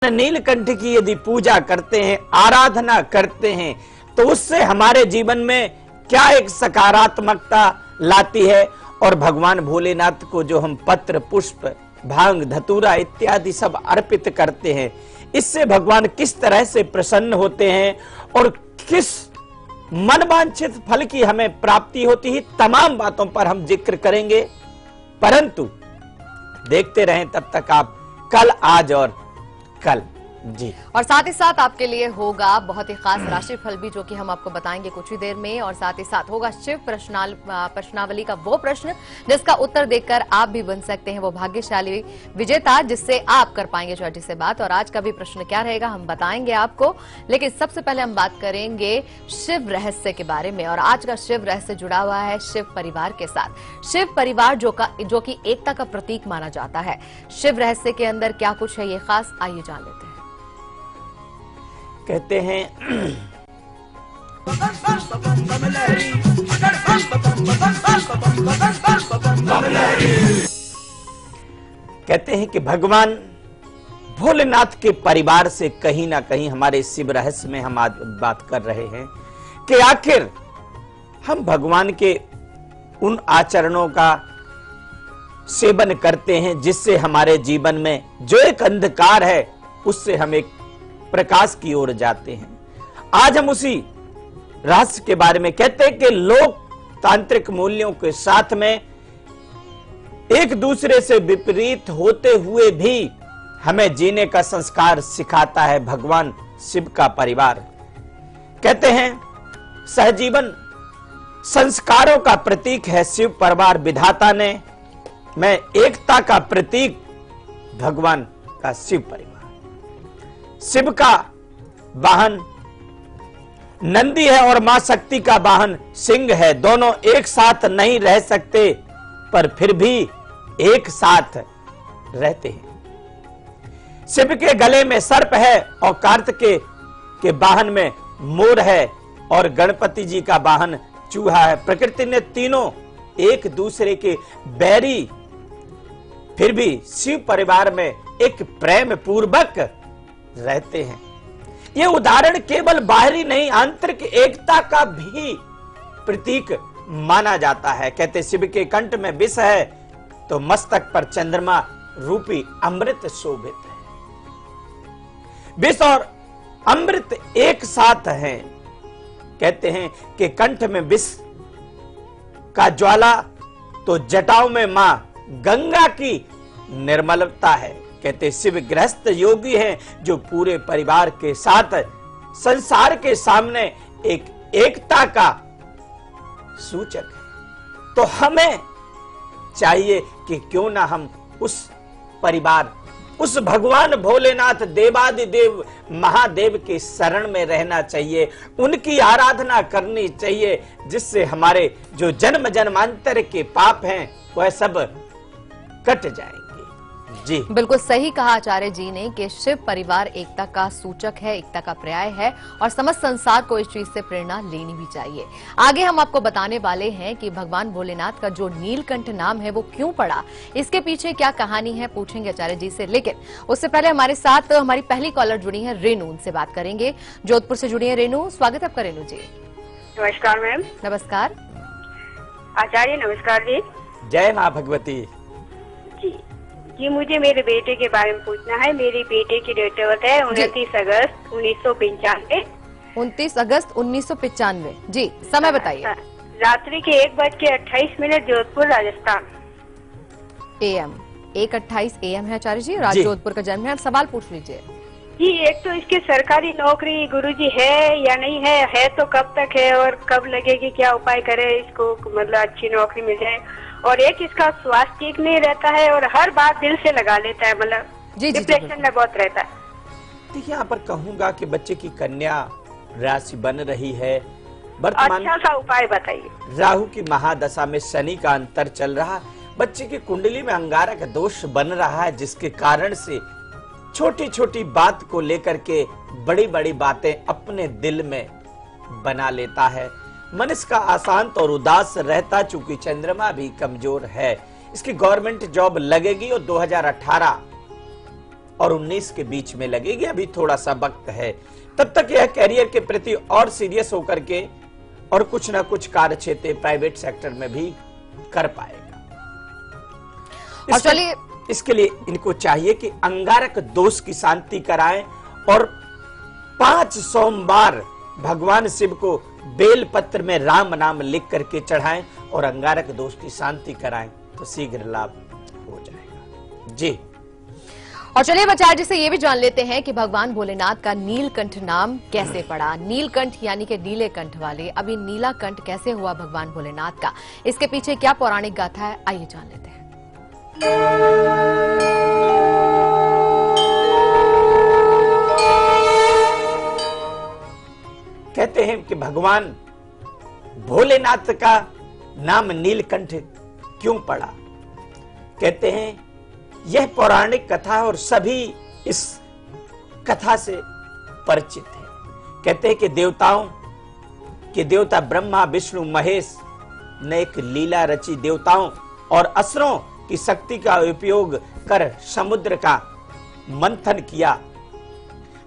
नीलकंठ की यदि पूजा करते हैं, आराधना करते हैं, तो उससे हमारे जीवन में क्या एक सकारात्मकता लाती है। और भगवान भोलेनाथ को जो हम पत्र, पुष्प, भांग, धतूरा इत्यादि सब अर्पित करते हैं, इससे भगवान किस तरह से प्रसन्न होते हैं और किस मनवांछित फल की हमें प्राप्ति होती है, तमाम बातों पर हम जिक्र करेंगे। परंतु देखते रहें तब तक आप कल, आज और कल जी। और साथ ही साथ आपके लिए होगा बहुत ही खास राशिफल भी, जो कि हम आपको बताएंगे कुछ ही देर में। और साथ ही साथ होगा शिव प्रश्नावली का वो प्रश्न जिसका उत्तर देकर आप भी बन सकते हैं वो भाग्यशाली विजेता, जिससे आप कर पाएंगे ज्योतिष से बात। और आज का भी प्रश्न क्या रहेगा हम बताएंगे आपको, लेकिन सबसे पहले हम बात करेंगे शिव रहस्य के बारे में। और आज का शिव रहस्य जुड़ा हुआ है शिव परिवार के साथ। शिव परिवार जो कि एकता का प्रतीक माना जाता है। शिव रहस्य के अंदर क्या कुछ है ये खास, आइए जान लेते हैं। कहते हैं कि भगवान भोलेनाथ के परिवार से कहीं ना कहीं हमारे शिव रहस्य में हम आज बात कर रहे हैं कि आखिर हम भगवान के उन आचरणों का सेवन करते हैं जिससे हमारे जीवन में जो एक अंधकार है उससे हम एक प्रकाश की ओर जाते हैं। आज हम उसी रहस्य के बारे में कहते हैं कि लोकतांत्रिक मूल्यों के साथ में एक दूसरे से विपरीत होते हुए भी हमें जीने का संस्कार सिखाता है भगवान शिव का परिवार। कहते हैं सहजीवन संस्कारों का प्रतीक है शिव परिवार। विधाता ने मैं एकता का प्रतीक भगवान का शिव परिवार। शिव का वाहन नंदी है और मां शक्ति का वाहन सिंह है। दोनों एक साथ नहीं रह सकते पर फिर भी एक साथ रहते हैं। शिव के गले में सर्प है और कार्तिकेय के वाहन में मोर है और गणपति जी का वाहन चूहा है। प्रकृति ने तीनों एक दूसरे के बैरी, फिर भी शिव परिवार में एक प्रेम पूर्वक रहते हैं। यह उदाहरण केवल बाहरी नहीं, आंतरिक एकता का भी प्रतीक माना जाता है। कहते शिव के कंठ में विष है तो मस्तक पर चंद्रमा रूपी अमृत शोभित है। विष और अमृत एक साथ हैं। कहते हैं कि कंठ में विष का ज्वाला तो जटाओं में मां गंगा की निर्मलता है। कहते शिव गृहस्थ योगी हैं जो पूरे परिवार के साथ संसार के सामने एक एकता का सूचक है। तो हमें चाहिए कि क्यों ना हम उस परिवार, उस भगवान भोलेनाथ देवादिदेव महादेव के शरण में रहना चाहिए, उनकी आराधना करनी चाहिए, जिससे हमारे जो जन्म जन्मांतर के पाप हैं वह सब कट जाएंगे। जी बिल्कुल सही कहा आचार्य जी ने कि शिव परिवार एकता का सूचक है, एकता का पर्याय है और समस्त संसार को इस चीज से प्रेरणा लेनी भी चाहिए। आगे हम आपको बताने वाले हैं कि भगवान भोलेनाथ का जो नीलकंठ नाम है वो क्यों पड़ा, इसके पीछे क्या कहानी है, पूछेंगे आचार्य जी से। लेकिन उससे पहले हमारे साथ हमारी पहली कॉलर जुड़ी है रेणु, उनसे बात करेंगे। जोधपुर से जुड़ी है रेणु, स्वागत है आपका रेणु जी। नमस्कार मैम। नमस्कार आचार्य। नमस्कार जी। जय माँ भगवती जी, मुझे मेरे बेटे के बारे में पूछना है। मेरे बेटे की डेट ऑफ बर्थ है 29 अगस्त 1995। 29 अगस्त 1995। जी, समय बताइए। रात्रि के 1:28 जोधपुर राजस्थान। AM 1:28 AM है आचार्य जी, आज जोधपुर का जन्म है। आप सवाल पूछ लीजिए। जी, एक तो इसकी सरकारी नौकरी गुरुजी है या नहीं है तो कब तक है और कब लगेगी, क्या उपाय करे इसको मतलब अच्छी नौकरी मिल जाए। और एक इसका स्वास्थ्य ठीक नहीं रहता है और हर बात दिल से लगा लेता है, मतलब डिप्रेशन में बहुत रहता है। देखिए यहाँ पर कहूंगा कि बच्चे की कन्या राशि बन रही है वर्तमान। अच्छा सा उपाय बताइए। राहु की महादशा में शनि का अंतर चल रहा, बच्चे की कुंडली में अंगारक दोष बन रहा है, जिसके कारण से छोटी छोटी बात को लेकर के बड़ी बड़ी बातें अपने दिल में बना लेता है। मन इसका अशांत और उदास रहता, चूंकि चंद्रमा भी कमजोर है। इसकी गवर्नमेंट जॉब लगेगी और 2018 और 19 के बीच में लगेगी, अभी थोड़ा सा वक्त है। तब तक यह कैरियर के प्रति और सीरियस होकर के और कुछ ना कुछ कार्य क्षेत्र प्राइवेट सेक्टर में भी कर पाएगा। और चलिए, इसके लिए इनको चाहिए कि अंगारक दोष की शांति कराएं और 5 सोमवार भगवान शिव को बेल पत्र में राम नाम लिख करके चढ़ाएं और अंगारक दोष की शांति कराएं तो शीघ्र लाभ हो जाएगा। जी। और चलिए बच्चा जी से ये भी जान लेते हैं कि भगवान भोलेनाथ का नीलकंठ नाम कैसे पड़ा। नीलकंठ यानी कि नीले कंठ वाले, अभी नीला कंठ कैसे हुआ भगवान भोलेनाथ का, इसके पीछे क्या पौराणिक गाथा है, आइए जान लेते हैं। कहते हैं कि भगवान भोलेनाथ का नाम नीलकंठ क्यों पड़ा। कहते हैं यह पौराणिक कथा और सभी इस कथा से परिचित है। कहते हैं कि देवताओं के देवता ब्रह्मा विष्णु महेश ने एक लीला रची। देवताओं और असुरों की शक्ति का उपयोग कर समुद्र का मंथन किया।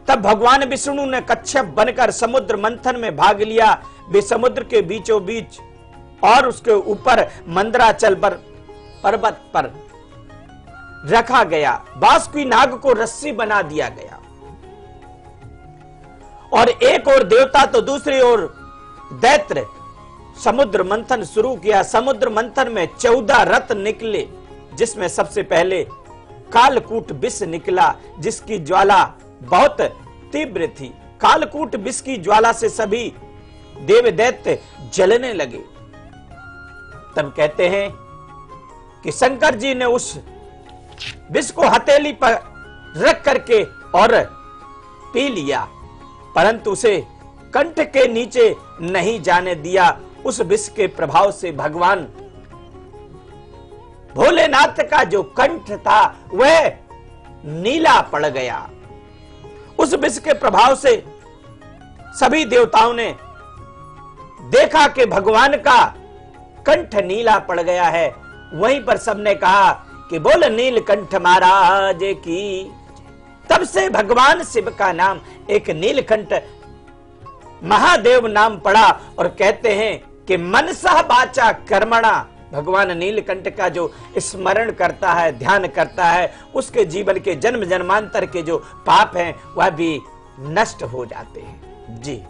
तब भगवान विष्णु ने कच्छप बनकर समुद्र मंथन में भाग लिया। वे समुद्र के बीचों बीच और उसके ऊपर मंदराचल पर पर्वत पर रखा गया। बासुकी नाग को रस्सी बना दिया गया और एक और देवता तो दूसरी ओर दैत्य समुद्र मंथन शुरू किया। समुद्र मंथन में 14 रथ निकले, जिसमें सबसे पहले कालकूट विष निकला, जिसकी ज्वाला बहुत तीव्र थी। कालकूट विष की ज्वाला से सभी देव दैत्य जलने लगे। तब कहते हैं कि शंकर जी ने उस विष को हथेली पर रख करके और पी लिया, परंतु उसे कंठ के नीचे नहीं जाने दिया। उस विष के प्रभाव से भगवान भोलेनाथ का जो कंठ था वह नीला पड़ गया। उस विष के प्रभाव से सभी देवताओं ने देखा कि भगवान का कंठ नीला पड़ गया है। वहीं पर सबने कहा कि बोल नीलकंठ महाराज की। तब से भगवान शिव का नाम एक नीलकंठ महादेव नाम पड़ा। और कहते हैं कि मनसा वाचा कर्मणा, भगवान नीलकंठ का जो स्मरण करता है, ध्यान करता है, उसके जीवन के जन्म जन्मांतर के जो पाप हैं वह भी नष्ट हो जाते हैं। जी।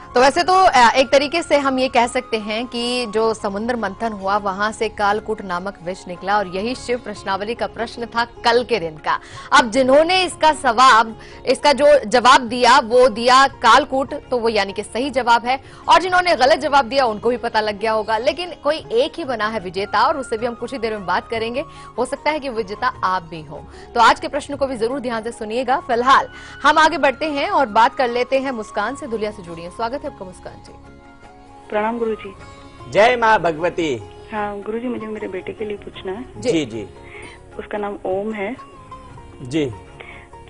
तो वैसे तो एक तरीके से हम ये कह सकते हैं कि जो समुद्र मंथन हुआ वहां से कालकूट नामक विष निकला और यही शिव प्रश्नावली का प्रश्न था कल के दिन का। अब जिन्होंने इसका जो जवाब दिया वो दिया कालकूट, तो वो यानी कि सही जवाब है, और जिन्होंने गलत जवाब दिया उनको भी पता लग गया होगा। लेकिन कोई एक ही बना है विजेता और उससे भी हम कुछ ही देर में बात करेंगे। हो सकता है कि विजेता आप भी हो, तो आज के प्रश्न को भी जरूर ध्यान से सुनिएगा। फिलहाल हम आगे बढ़ते हैं और बात कर लेते हैं मुस्कान से, दुलिया से जुड़ी है। स्वागत है आपका मुस्कान जी। प्रणाम गुरुजी। जय माँ भगवती। हाँ गुरुजी, मुझे मेरे बेटे के लिए पूछना है। जी जी। उसका नाम ओम है जी।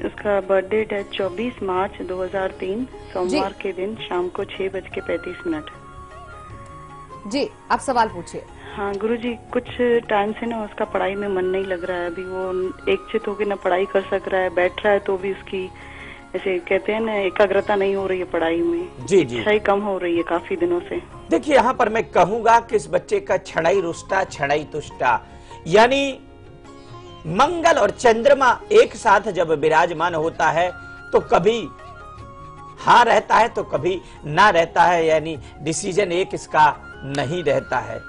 उसका बर्थ डेट है 24 मार्च 2003, सोमवार के दिन शाम को 6:35। जी, आप सवाल पूछिए। हाँ गुरुजी, कुछ टाइम से ना उसका पढ़ाई में मन नहीं लग रहा है। अभी वो एकचित होकर ना पढ़ाई कर सक रहा है, बैठ रहा है तो भी उसकी ऐसे कहते हैं ना एकाग्रता नहीं हो रही है पढ़ाई में। जी जी। इच्छा ही कम हो रही है काफी दिनों से। देखिए यहाँ पर मैं कहूंगा कि इस बच्चे का छड़ाई रुष्टा छड़ाई तुष्टा, यानी मंगल और चंद्रमा एक साथ जब विराजमान होता है तो कभी हाँ रहता है तो कभी ना रहता है, यानी डिसीजन एक इसका नहीं रहता है।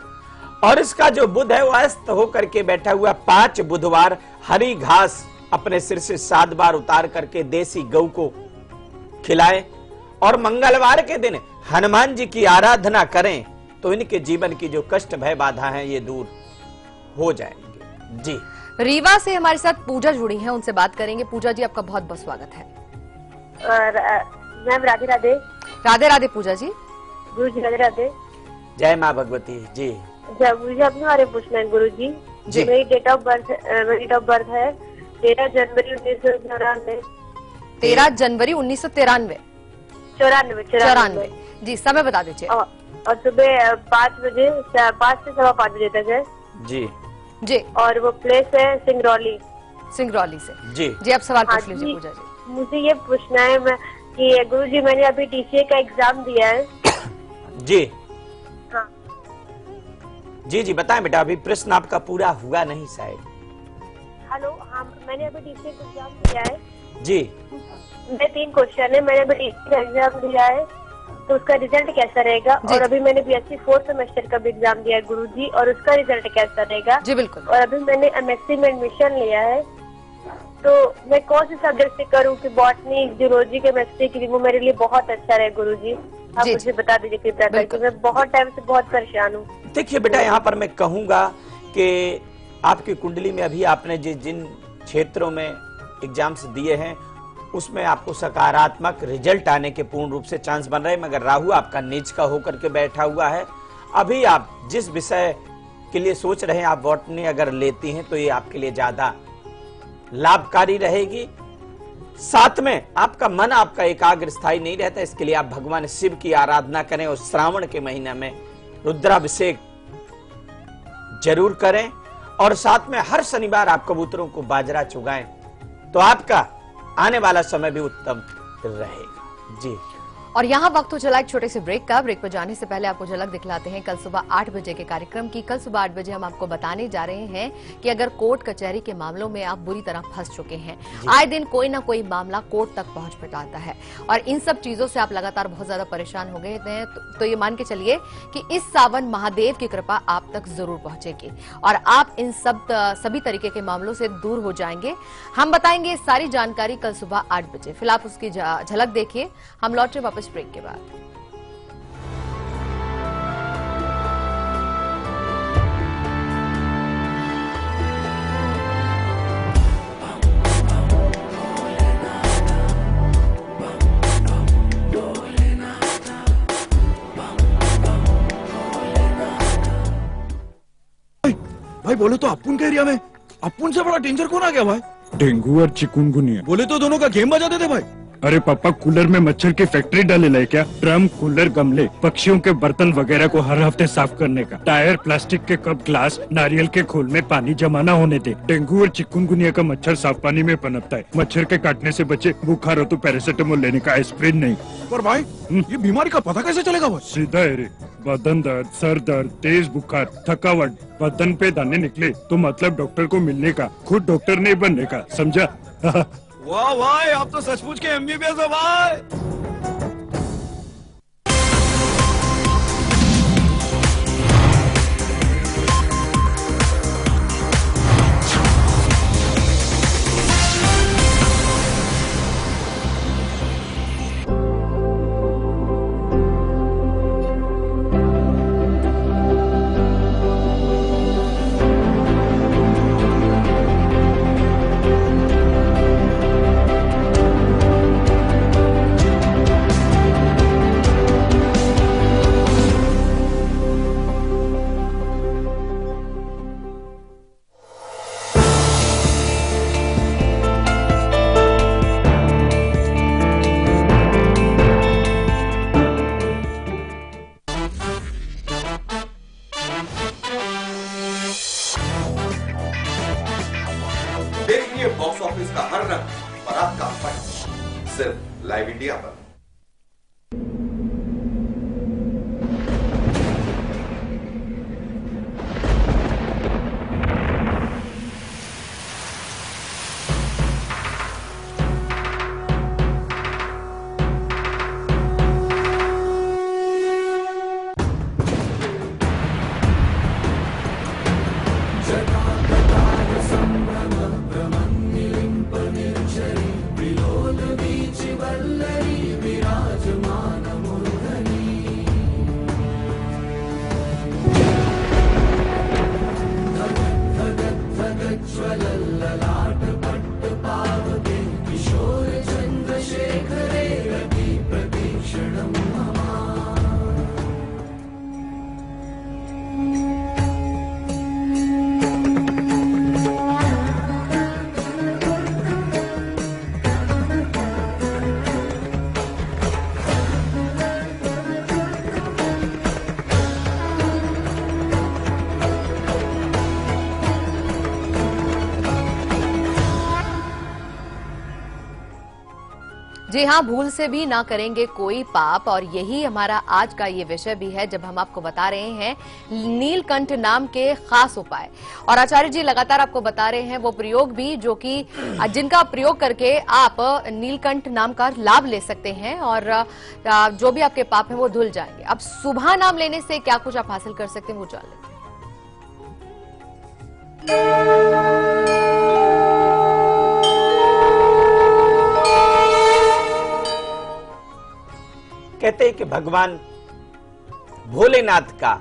और इसका जो बुध है वो अस्त होकर के बैठा हुआ। 5 बुधवार हरी घास अपने सिर से 7 बार उतार करके देसी गौ को खिलाएं और मंगलवार के दिन हनुमान जी की आराधना करें तो इनके जीवन की जो कष्ट भय बाधा है ये दूर हो जाएंगे। जी। रीवा से हमारे साथ पूजा जुड़ी है, उनसे बात करेंगे। पूजा जी, आपका बहुत बहुत स्वागत है। मैम राधे राधे। राधे राधे पूजा जी। गुरु जी राधे राधे। जय माँ भगवती। जी। मुझे अपने बारे में पूछना है गुरु जी। मेरी डेट ऑफ बर्थ है 13 जनवरी 1994। 13 जनवरी 1993। 94। जी, समय बता दीजिए। और सुबह 5 बजे 5 से 5:15 बजे तक है। जी जी। और वो प्लेस है सिंगरौली। सिंगरौली से। जी जी आप सवाल पूछ हाँ लीजिए जी, पूजा जी। मुझे ये पूछना है कि गुरुजी मैंने अभी DCA का एग्जाम दिया है। जी हाँ जी जी बताएं बेटा, अभी प्रश्न आपका पूरा हुआ नहीं शायद। हेलो, हाँ मैंने अभी DCA का एग्जाम दिया है। जी मेरे 3 क्वेश्चन है। मैंने अभी DCA का एग्जाम दिया है तो उसका रिजल्ट कैसा रहेगा? जी। और अभी मैंने BSc 4th सेमेस्टर का भी एग्जाम दिया है गुरुजी, और उसका रिजल्ट कैसा रहेगा? जी बिल्कुल। और अभी मैंने MSc में एडमिशन लिया है, तो मैं कौन से सब्जेक्ट से करूँ कि बॉटनी, जूलॉजी, केमिस्ट्री की वो मेरे लिए बहुत अच्छा रहे गुरुजी? आप जी, मुझे बता दीजिए कृपया करके, बिल्कुल। मैं बहुत टाइम से बहुत परेशान हूँ। देखिए बेटा, यहाँ पर मैं कहूंगा कि आपकी कुंडली में अभी आपने जिन क्षेत्रों में एग्जाम्स दिए हैं उसमें आपको सकारात्मक रिजल्ट आने के पूर्ण रूप से चांस बन रहे हैं, मगर राहु आपका नीच का होकर के बैठा हुआ है। अभी आप जिस विषय के लिए सोच रहे हैं, आप बॉटनी अगर लेती हैं तो ये आपके लिए ज्यादा लाभकारी रहेगी। साथ में आपका मन आपका एकाग्र स्थायी नहीं रहता, इसके लिए आप भगवान शिव की आराधना करें और श्रावण के महीना में रुद्राभिषेक जरूर करें, और साथ में हर शनिवार आप कबूतरों को बाजरा चुगाएं तो आपका आने वाला समय भी उत्तम रहेगा। जी और यहाँ वक्त हो चला एक छोटे से ब्रेक का। ब्रेक पर जाने से पहले आपको झलक दिखलाते हैं कल सुबह 8 बजे के कार्यक्रम की। कल सुबह 8 बजे हम आपको बताने जा रहे हैं कि अगर कोर्ट कचहरी के मामलों में आप बुरी तरह फंस चुके हैं, आए दिन कोई ना कोई मामला कोर्ट तक पहुंच जाता है और इन सब चीजों से आप लगातार बहुत ज्यादा परेशान हो गए हैं, तो ये मान के चलिए कि इस सावन महादेव की कृपा आप तक जरूर पहुंचेगी और आप इन सभी तरीके के मामलों से दूर हो जाएंगे। हम बताएंगे सारी जानकारी कल सुबह 8 बजे। फिलहाल उसकी झलक देखिए, हम लौटे वापस ब्रेक के बाद। भाई बोले तो अपुन के एरिया में अपुन से बड़ा डेंजर कौन आ गया भाई? डेंगू और चिकुनगुनिया। बोले तो दोनों का गेम बजाते थे भाई। अरे पापा, कूलर में मच्छर की फैक्ट्री डाले लाए क्या? ड्रम, कूलर, गमले, पक्षियों के बर्तन वगैरह को हर हफ्ते साफ करने का। टायर, प्लास्टिक के कप, ग्लास, नारियल के खोल में पानी जमा न होने दे। डेंगू और चिकुनगुनिया का मच्छर साफ पानी में पनपता है। मच्छर के काटने से बचे। बुखार हो तो पैरासीटामोल लेने का, एस्प्रिन नहीं। पर भाई ये बीमारी का पता कैसे चलेगा भाई? सीधा है रे। बदन दर्द, सर दर्द, तेज बुखार, थकावट, बदन पे दाने निकले तो मतलब डॉक्टर को मिलने का, खुद डॉक्टर नहीं बनने का, समझा? वाह भाई, आप तो सचमुच के MBBS हो भाई। देखिए बॉक्स ऑफिस का हर रंग और आपका फट सिर्फ लाइव इंडिया पर। जी हाँ, भूल से भी ना करेंगे कोई पाप, और यही हमारा आज का ये विषय भी है जब हम आपको बता रहे हैं नीलकंठ नाम के खास उपाय। और आचार्य जी लगातार आपको बता रहे हैं वो प्रयोग भी जो कि जिनका प्रयोग करके आप नीलकंठ नाम का लाभ ले सकते हैं और जो भी आपके पाप हैं वो धुल जाएंगे। अब सुबह नाम लेने से क्या कुछ आप हासिल कर सकते हैं वो जान लेते हैं। कहते हैं कि भगवान भोलेनाथ का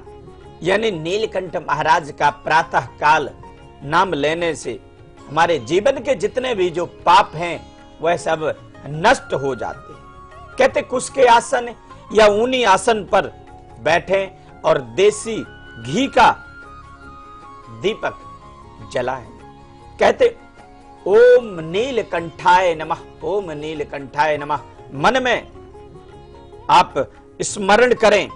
यानी नीलकंठ महाराज का प्रातः काल नाम लेने से हमारे जीवन के जितने भी जो पाप हैं वह सब नष्ट हो जाते हैं। कहते कुश के आसन या ऊनी आसन पर बैठे और देसी घी का दीपक जलाएं। कहते ओम नीलकंठाय नमः, ओम नीलकंठाय नमः मन में आप स्मरण करें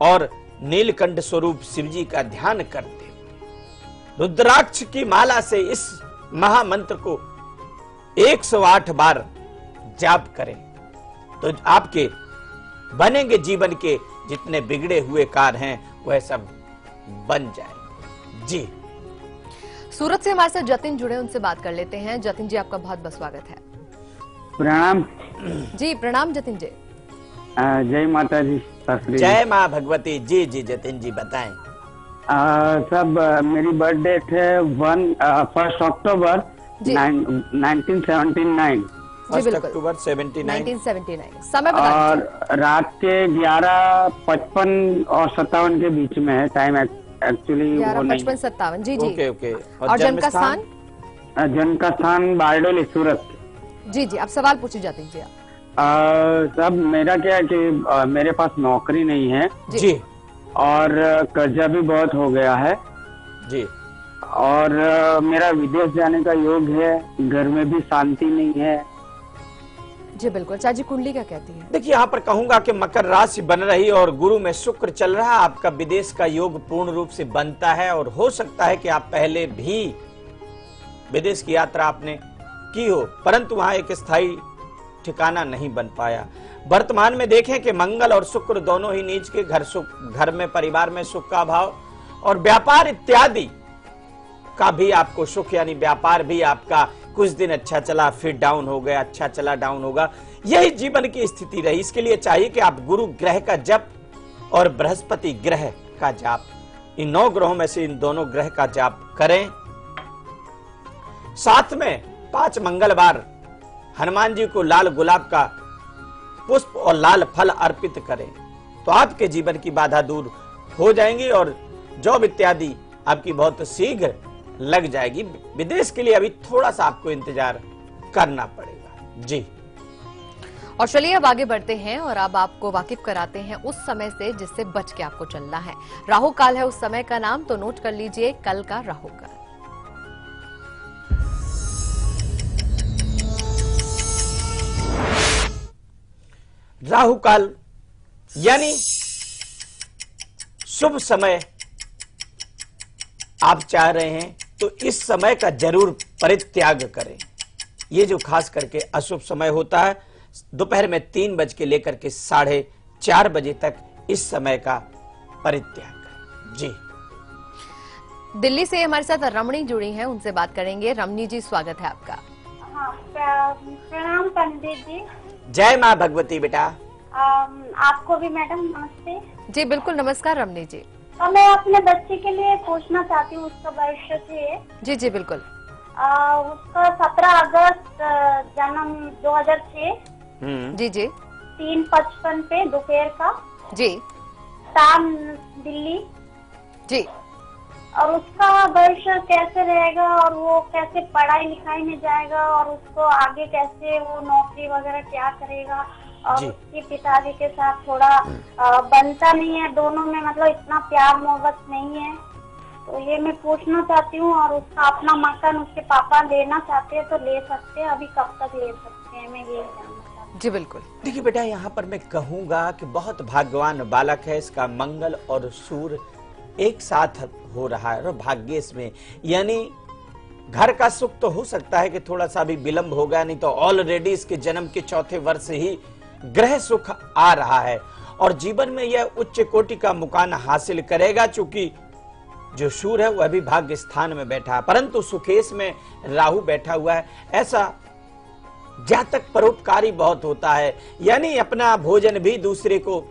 और नीलकंठ स्वरूप शिव जी का ध्यान करते हुए रुद्राक्ष की माला से इस महामंत्र को 108 बार जाप करें तो आपके बनेंगे जीवन के जितने बिगड़े हुए कार्य हैं वह सब बन जाएंगे। जी, सूरत से हमारे साथ जतिन जुड़े, उनसे बात कर लेते हैं। जतिन जी, आपका बहुत बहुत स्वागत है। प्रणाम जी, प्रणाम जतिन जी। जय माता जी। जय माँ भगवती। जी जी जतिन जी बताएं। सब मेरी बर्थ डेट है 1 अक्टूबर 1979। 1 अक्टूबर 1979। समय बता और रात के 11:55 और 57 के बीच में है टाइम एक्चुअली। 11:55-57। जी जी। Okay okay. और जन्म का स्थान? जन्म का स्थान बारडोली सूरत। जी जी, आप सवाल पूछिए जतिन जी। सब मेरा क्या है कि मेरे पास नौकरी नहीं है जी और कर्जा भी बहुत हो गया है जी, और मेरा विदेश जाने का योग है, घर में भी शांति नहीं है। जी बिल्कुल। चाची कुंडली क्या कहती है? देखिए यहाँ पर कहूंगा कि मकर राशि बन रही और गुरु में शुक्र चल रहा है, आपका विदेश का योग पूर्ण रूप से बनता है और हो सकता है कि आप पहले भी विदेश की यात्रा आपने की हो परंतु वहां एक स्थायी ठिकाना नहीं बन पाया। वर्तमान में देखें कि मंगल और शुक्र दोनों ही नीच के घर में परिवार में सुख का भाव और व्यापार इत्यादि का भी आपको सुख यानी व्यापार भी आपका कुछ दिन अच्छा चला फिर डाउन हो गया, अच्छा चला डाउन होगा, यही जीवन की स्थिति रही। इसके लिए चाहिए कि आप गुरु ग्रह का जप और बृहस्पति ग्रह का जाप, इन 9 ग्रहों में से इन दोनों ग्रह का जाप करें। साथ में 5 मंगलवार हनुमान जी को लाल गुलाब का पुष्प और लाल फल अर्पित करें तो आपके जीवन की बाधा दूर हो जाएंगी और जॉब इत्यादि आपकी बहुत शीघ्र लग जाएगी। विदेश के लिए अभी थोड़ा सा आपको इंतजार करना पड़ेगा। जी, और चलिए अब आगे बढ़ते हैं और अब आपको वाकिफ कराते हैं उस समय से जिससे बच के आपको चलना है। राहु काल है उस समय का नाम, तो नोट कर लीजिए कल का राहु काल। राहु काल यानी शुभ समय आप चाह रहे हैं तो इस समय का जरूर परित्याग करें। ये जो खास करके अशुभ समय होता है दोपहर में 3 बज के लेकर के 4:30 बजे तक, इस समय का परित्याग करें। जी, दिल्ली से हमारे साथ रमणी जुड़ी हैं, उनसे बात करेंगे। रमणी जी, स्वागत है आपका। हाँ, प्रणाम पंडित जी। जय माँ भगवती बेटा। आपको भी मैडम नमस्ते। जी बिल्कुल, नमस्कार रमणी जी। मैं अपने बच्चे के लिए पूछना चाहती हूँ, उसका भविष्य से। जी जी बिल्कुल। उसका 17 अगस्त जन्म 2006। जी जी। 3:55 पे दोपहर का। जी। शाम दिल्ली। जी। और उसका भविष्य कैसे रहेगा और वो कैसे पढ़ाई लिखाई में जाएगा और उसको आगे कैसे वो नौकरी वगैरह क्या करेगा, और उसके पिताजी के साथ थोड़ा बनता नहीं है, दोनों में मतलब इतना प्यार मोहब्बत नहीं है, तो ये मैं पूछना चाहती हूँ। और उसका अपना मकान उसके पापा लेना चाहते हैं तो ले सकते हैं, अभी कब तक ले सकते हैं, मैं ये जानना चाहती हूँ। जी बिल्कुल। देखिए बेटा, यहाँ पर मैं कहूंगा कि बहुत भाग्यवान बालक है, इसका मंगल और सूर्य एक साथ हो रहा है और भाग्य इसमें यानी घर का सुख तो हो सकता है कि थोड़ा सा भी विलंब हो गया, नहीं तो ऑलरेडी इसके जन्म के चौथे वर्ष से ही ग्रह सुख आ रहा है और जीवन में यह उच्च कोटि का मुकाम हासिल करेगा। चूंकि जो शूर है वह भी भाग्य स्थान में बैठा है, परंतु सुखेश में राहु बैठा हुआ है। ऐसा जातक परोपकारी बहुत होता है, यानी अपना भोजन भी दूसरे को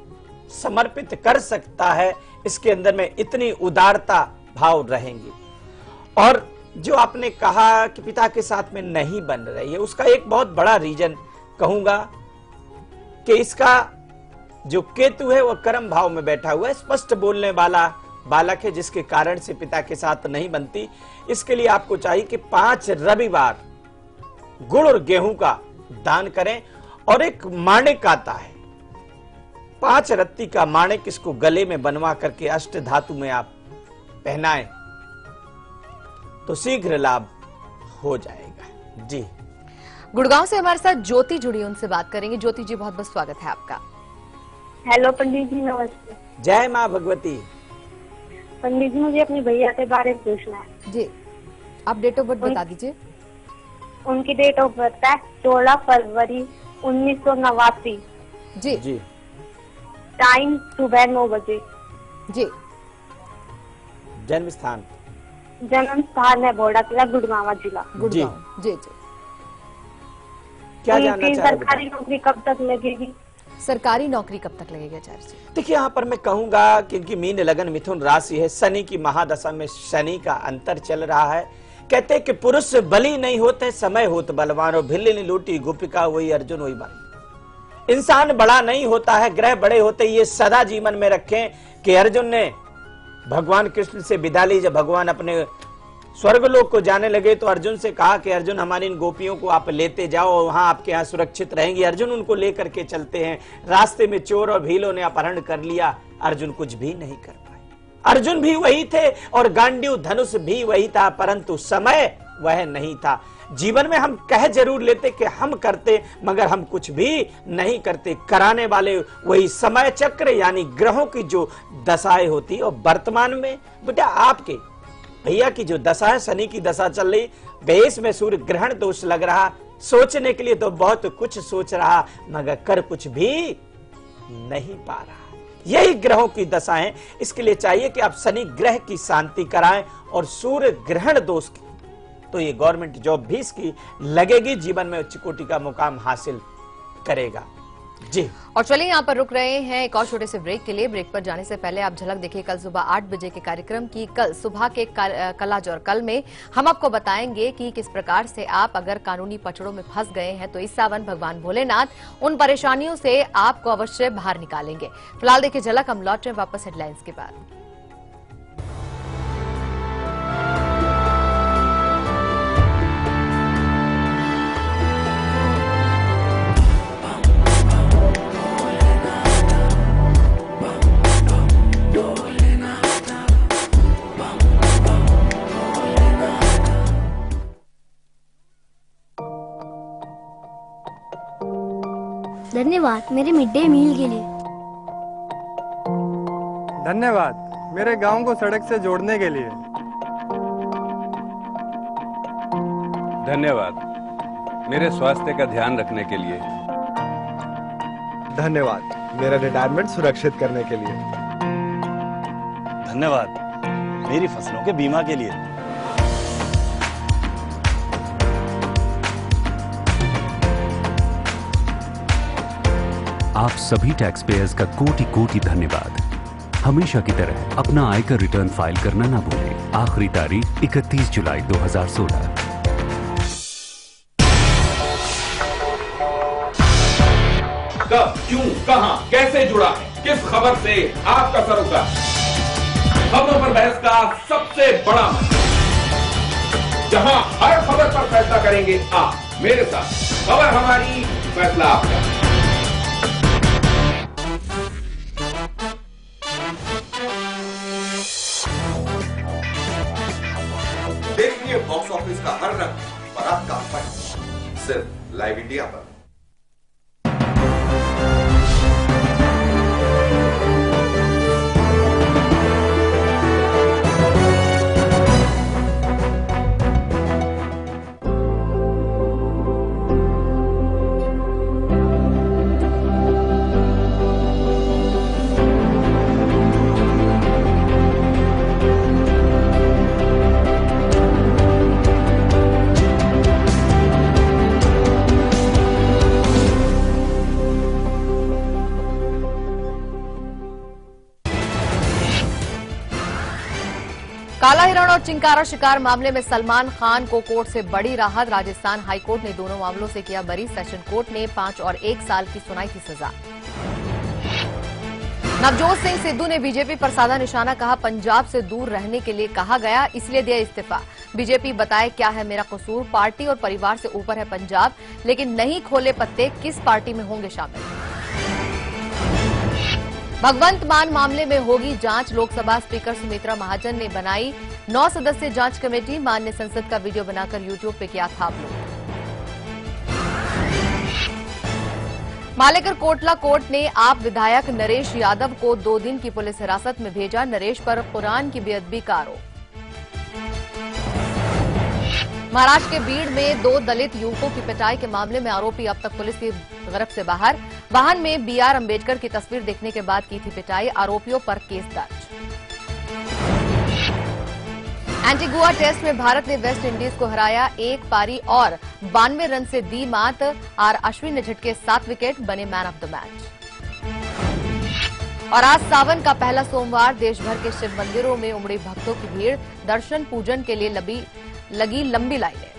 समर्पित कर सकता है। इसके अंदर में इतनी उदारता भाव रहेंगी। और जो आपने कहा कि पिता के साथ में नहीं बन रही है, उसका एक बहुत बड़ा रीजन कहूंगा कि इसका जो केतु है वह कर्म भाव में बैठा हुआ है, स्पष्ट बोलने वाला बालक है, जिसके कारण से पिता के साथ नहीं बनती। इसके लिए आपको चाहिए कि 5 रविवार गुड़ और गेहूं का दान करें। और एक माणिक आता है, 5 रत्ती का माणिक, इसको गले में बनवा करके अष्ट धातु में आप पहनाएं तो शीघ्र लाभ हो जाएगा। जी, गुड़गांव से हमारे साथ ज्योति जुड़ी, उनसे बात करेंगे। ज्योति जी, बहुत बहुत स्वागत है आपका। हेलो पंडित जी, नमस्ते। जय मां भगवती। पंडित जी, मुझे अपने भैया के बारे में पूछना है। जी, आप डेट ऑफ बर्थ बता दीजिए। उनकी डेट ऑफ बर्थ है 16 फरवरी 1989। जी जी, टाइम सुबह 9 बजे। जी, जन्म स्थान जन्म स्थान है बोड़ा किला, गुड़गांव जिला। गुड़गांव। जी जी, क्या जानना उनकी चाह रहे हैं? सरकारी नौकरी कब तक लगेगी? सरकारी नौकरी कब तक लगेगी आचार्य जी? देखिए, यहाँ पर मैं कहूंगा कि इनकी मीन लगन मिथुन राशि है, शनि की महादशा में शनि का अंतर चल रहा है। कहते हैं कि पुरुष बली नहीं होते, समय होत बलवान, और भिल्ली ने लूटी गोपिका वही अर्जुन वही बन। इंसान बड़ा नहीं होता है, ग्रह बड़े होते। ये सदा जीवन में रखें कि अर्जुन ने भगवान कृष्ण से विदा ली। जब भगवान अपने स्वर्गलोक को जाने लगे तो अर्जुन से कहा कि अर्जुन, हमारी इन गोपियों को आप लेते जाओ, वहां आपके यहाँ सुरक्षित रहेंगी। अर्जुन उनको लेकर के चलते हैं। रास्ते में चोर और भीलों ने अपहरण कर लिया, अर्जुन कुछ भी नहीं कर पाए। अर्जुन भी वही थे और गांडीव धनुष भी वही था, परंतु समय वह नहीं था। जीवन में हम कह जरूर लेते कि हम करते, मगर हम कुछ भी नहीं करते। कराने वाले वही समय चक्र यानी ग्रहों की जो दशाएं होती। और वर्तमान में बेटा आपके भैया की जो दशा है, शनि की दशा चल रही, बेस में सूर्य ग्रहण दोष लग रहा। सोचने के लिए तो बहुत कुछ सोच रहा, मगर कर कुछ भी नहीं पा रहा। यही ग्रहों की दशा है। इसके लिए चाहिए कि आप शनि ग्रह की शांति कराएं और सूर्य ग्रहण दोष की, तो ये गवर्नमेंट जॉब भी इसकी लगेगी, जीवन में उच्च कोटि का मुकाम हासिल करेगा। जी, और चलिए यहाँ पर रुक रहे हैं एक और छोटे से ब्रेक के लिए। ब्रेक पर जाने से पहले आप झलक देखिए कल सुबह 8 बजे के कार्यक्रम की। कल सुबह के कलाज और कल में हम आपको बताएंगे कि किस प्रकार से आप अगर कानूनी पचड़ों में फंस गए हैं तो इस सावन भगवान भोलेनाथ उन परेशानियों से आपको अवश्य बाहर निकालेंगे। फिलहाल देखिए झलक, हम लौट रहे हैं वापस हेडलाइंस के बाद। धन्यवाद मेरे मिड डे मील के लिए। धन्यवाद मेरे गांव को सड़क से जोड़ने के लिए। धन्यवाद मेरे स्वास्थ्य का ध्यान रखने के लिए। धन्यवाद मेरा रिटायरमेंट सुरक्षित करने के लिए। धन्यवाद मेरी फसलों के बीमा के लिए। आप सभी टैक्स पेयर्स का कोटि कोटि धन्यवाद। हमेशा की तरह अपना आयकर रिटर्न फाइल करना ना भूलें। आखिरी तारीख 31 जुलाई 2016। कब, क्यों, कहां, कैसे जुड़ा है, किस खबर से आपका सरोकार? खबरों पर बहस का सबसे बड़ा मंच, जहां हर खबर पर फैसला करेंगे आप मेरे साथ। खबर हमारी, फैसला आपका। देखिए बॉक्स ऑफिस का हर रंग और आपका फन सिर्फ लाइव इंडिया पर। काला हिरण और चिंकारा शिकार मामले में सलमान खान को कोर्ट से बड़ी राहत। राजस्थान हाईकोर्ट ने दोनों मामलों से किया बरी। सेशन कोर्ट ने 5 और 1 साल की सुनाई थी सजा। नवजोत सिंह सिद्धू ने बीजेपी पर साधा निशाना। कहा, पंजाब से दूर रहने के लिए कहा गया, इसलिए दिया इस्तीफा। बीजेपी बताए क्या है मेरा कसूर, पार्टी और परिवार से ऊपर है पंजाब, लेकिन नहीं खोले पत्ते किस पार्टी में होंगे शामिल। भगवंत मान मामले में होगी जांच। लोकसभा स्पीकर सुमित्रा महाजन ने बनाई 9 सदस्यीय जांच कमेटी। मान ने संसद का वीडियो बनाकर यूट्यूब पे किया था अपलोड। मालेकर कोटला कोर्ट ने आप विधायक नरेश यादव को 2 दिन की पुलिस हिरासत में भेजा। नरेश पर कुरान की बेअदबी का आरोप। महाराष्ट्र के बीड़ में 2 दलित युवकों की पिटाई के मामले में आरोपी अब तक पुलिस की गिरफ्त से बाहर। वाहन में बीआर अंबेडकर की तस्वीर देखने के बाद की थी पिटाई। आरोपियों पर केस दर्ज। एंटीगुआ टेस्ट में भारत ने वेस्ट इंडीज को हराया। 1 पारी और 92 रन से दी मात। आर अश्विन ने झटके 7 विकेट, बने मैन ऑफ द मैच। और आज सावन का पहला सोमवार। देश भर के शिव मंदिरों में उमड़ी भक्तों की भीड़। दर्शन पूजन के लिए लगी लंबी लाइनें।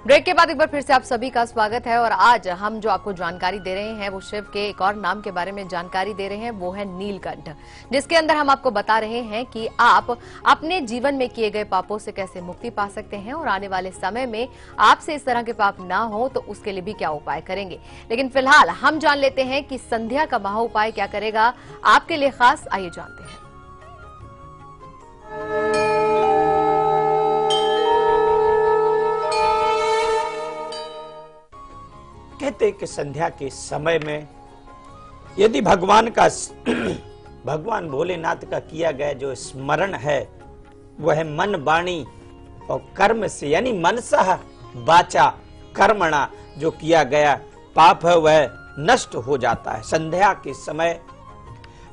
ब्रेक के बाद एक बार फिर से आप सभी का स्वागत है। और आज हम जो आपको जानकारी दे रहे हैं वो शिव के एक और नाम के बारे में जानकारी दे रहे हैं, वो है नीलकंठ, जिसके अंदर हम आपको बता रहे हैं कि आप अपने जीवन में किए गए पापों से कैसे मुक्ति पा सकते हैं और आने वाले समय में आपसे इस तरह के पाप ना हो तो उसके लिए भी क्या उपाय करेंगे। लेकिन फिलहाल हम जान लेते हैं कि संध्या का महा उपाय क्या करेगा आपके लिए खास। आइए जानते हैं। कहते हैं कि संध्या के समय में यदि भगवान भोलेनाथ का किया गया जो स्मरण है वह मन, वाणी और कर्म से, यानी मनसः वाचा कर्मणा जो किया गया पाप है वह नष्ट हो जाता है। संध्या के समय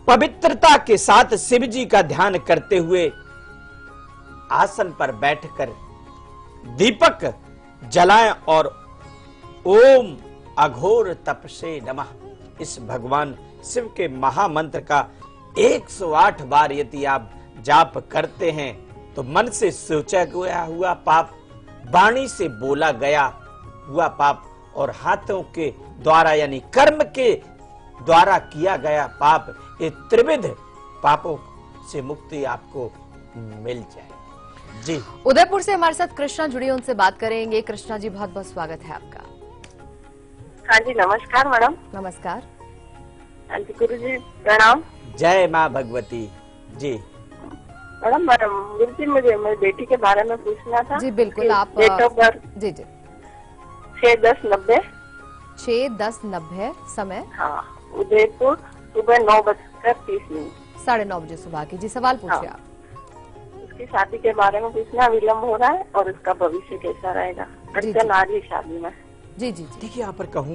पवित्रता के साथ शिव जी का ध्यान करते हुए आसन पर बैठकर दीपक जलाएं और ओम अघोर तपसे नमः इस भगवान शिव के महामंत्र का 108 बार यदि आप जाप करते हैं तो मन से सोचा गया हुआ पाप, वाणी से बोला गया हुआ पाप और हाथों के द्वारा यानी कर्म के द्वारा किया गया पाप, ये त्रिविध पापों से मुक्ति आपको मिल जाए। जी, उदयपुर से हमारे साथ कृष्णा जुड़ी, उनसे बात करेंगे। कृष्णा जी, बहुत बहुत स्वागत है आपका। हाँ जी, नमस्कार मैडम। नमस्कार। हाँ जी, गुरु जी प्रणाम। जय माँ भगवती। जी मैडम, गुरु जी मुझे मेरी बेटी के बारे में पूछना था। जी बिल्कुल, आप डेट ऑफ बर्थ। जी जी 6/10/90। 6/10/90 समय। हाँ, उदयपुर, सुबह 9:30 9:30 बजे सुबह की। जी, सवाल पूछिए आप। उसकी शादी के बारे में पूछना, विलम्ब हो रहा है और उसका भविष्य कैसा रहेगा, बच्चा नारी शादी में। जी जी, देखिए यहाँ पर कहूँ